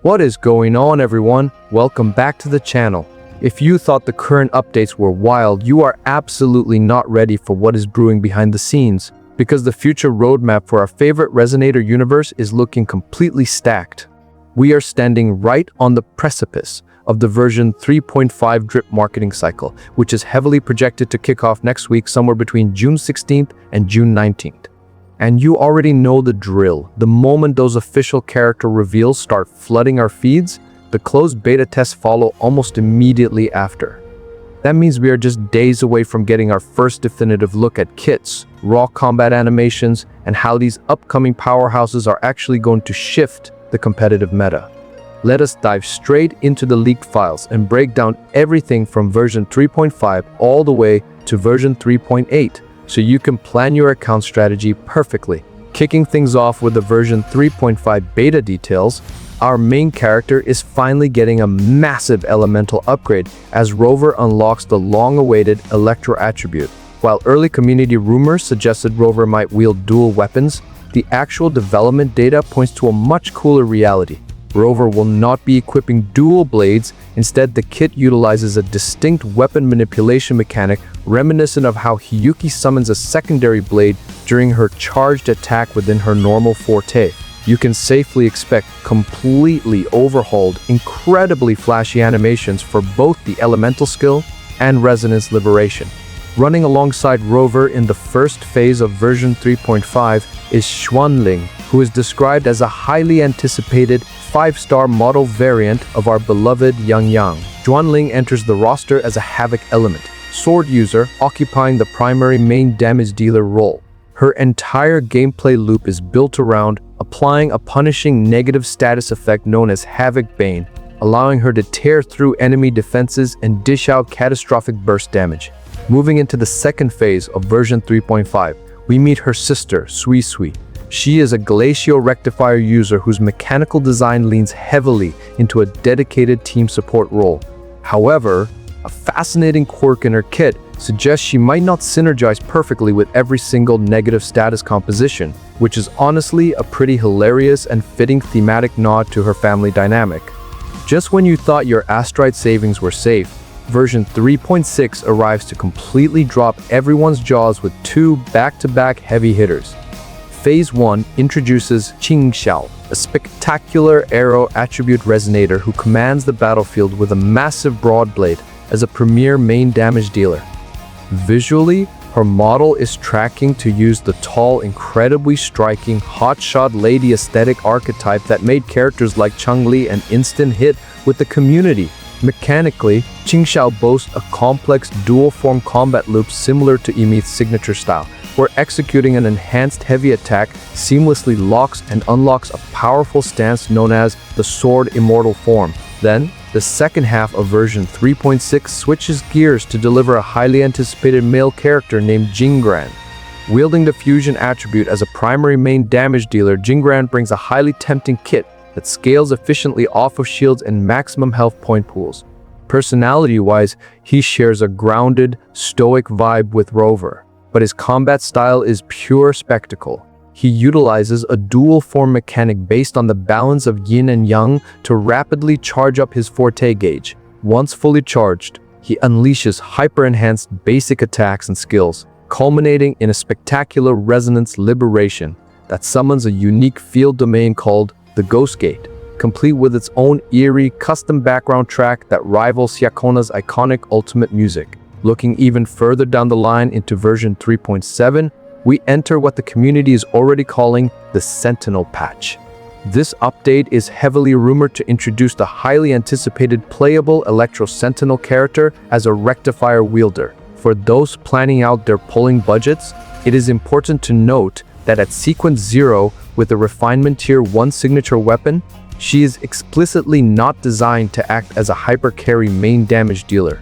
What is going on, everyone? Welcome back to the channel. If you thought the current updates were wild, you are absolutely not ready for what is brewing behind the scenes, because the future roadmap for our favorite resonator universe is looking completely stacked. We are standing right on the precipice of the version 3.5 drip marketing cycle, which is heavily projected to kick off next week somewhere between June 16th and June 19th. And you already know the drill. The moment those official character reveals start flooding our feeds, the closed beta tests follow almost immediately after. That means we are just days away from getting our first definitive look at kits, raw combat animations, and how these upcoming powerhouses are actually going to shift the competitive meta. Let us dive straight into the leaked files and break down everything from version 3.5 all the way to version 3.8. So you can plan your account strategy perfectly. Kicking things off with the version 3.5 beta details, our main character is finally getting a massive elemental upgrade as Rover unlocks the long-awaited Electro attribute. While early community rumors suggested Rover might wield dual weapons, the actual development data points to a much cooler reality. Rover will not be equipping dual blades. Instead, the kit utilizes a distinct weapon manipulation mechanic reminiscent of how Hiyuki summons a secondary blade during her charged attack within her normal forte. You can safely expect completely overhauled, incredibly flashy animations for both the elemental skill and resonance liberation. Running alongside Rover in the first phase of version 3.5 is Xuanling, who is described as a highly anticipated 5-star model variant of our beloved Yangyang. Xuanling enters the roster as a havoc element, sword user occupying the primary main damage dealer role. Her entire gameplay loop is built around applying a punishing negative status effect known as Havoc Bane, allowing her to tear through enemy defenses and dish out catastrophic burst damage. Moving into the second phase of version 3.5, we meet her sister, Suisui. She is a glacio rectifier user whose mechanical design leans heavily into a dedicated team support role. However, a fascinating quirk in her kit suggests she might not synergize perfectly with every single negative status composition, which is honestly a pretty hilarious and fitting thematic nod to her family dynamic. Just when you thought your astrite savings were safe, version 3.6 arrives to completely drop everyone's jaws with two back-to-back heavy hitters. Phase 1 introduces Qingxiao, a spectacular arrow attribute resonator who commands the battlefield with a massive broad blade as a premier main damage dealer. Visually, her model is tracking to use the tall, incredibly striking, hotshot lady aesthetic archetype that made characters like Xuanling an instant hit with the community. Mechanically, Qingxiao boasts a complex dual-form combat loop similar to Imi's signature style, where executing an enhanced heavy attack seamlessly locks and unlocks a powerful stance known as the sword immortal form. Then, the second half of version 3.6 switches gears to deliver a highly anticipated male character named Jingran. Wielding the fusion attribute as a primary main damage dealer, Jingran brings a highly tempting kit that scales efficiently off of shields and maximum health point pools. Personality-wise, he shares a grounded, stoic vibe with Rover, but his combat style is pure spectacle. He utilizes a dual-form mechanic based on the balance of yin and yang to rapidly charge up his forte gauge. Once fully charged, he unleashes hyper-enhanced basic attacks and skills, culminating in a spectacular resonance liberation that summons a unique field domain called the Ghost Gate, complete with its own eerie, custom background track that rivals Hyakona's iconic ultimate music. Looking even further down the line into version 3.7, we enter what the community is already calling the Sentinel patch. This update is heavily rumored to introduce the highly anticipated playable Electro Sentinel character as a rectifier wielder. For those planning out their pulling budgets, it is important to note that at sequence 0 with the refinement tier 1 signature weapon, she is explicitly not designed to act as a hyper carry main damage dealer.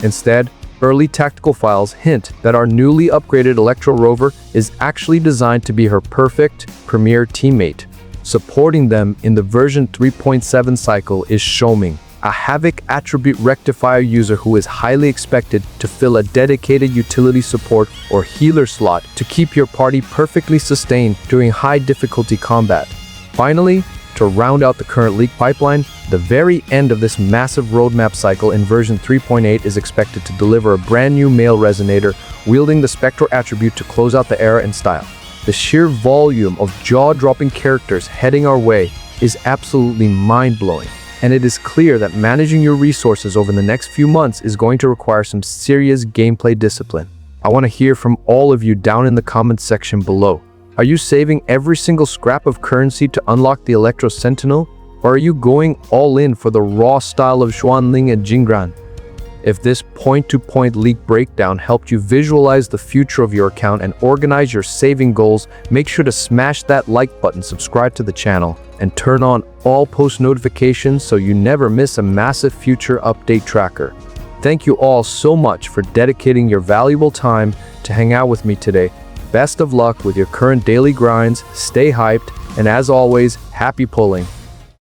Instead, early tactical files hint that our newly upgraded Electro Rover is actually designed to be her perfect premier teammate. Supporting them in the version 3.7 cycle is Shoming, a havoc attribute rectifier user who is highly expected to fill a dedicated utility support or healer slot to keep your party perfectly sustained during high difficulty combat. Finally, To round out the current leak pipeline, the very end of this massive roadmap cycle in version 3.8 is expected to deliver a brand new male resonator wielding the spectro attribute to close out the era in style. The sheer volume of jaw-dropping characters heading our way is absolutely mind-blowing, and it is clear that managing your resources over the next few months is going to require some serious gameplay discipline. I want to hear from all of you down in the comments section below. Are you saving every single scrap of currency to unlock the Electro Sentinel? Or are you going all in for the raw style of Xuanling and Jingran? If this point-to-point leak breakdown helped you visualize the future of your account and organize your saving goals, make sure to smash that like button, subscribe to the channel, and turn on all post notifications so you never miss a massive future update tracker. Thank you all so much for dedicating your valuable time to hang out with me today. Best of luck with your current daily grinds, stay hyped, and as always, happy pulling.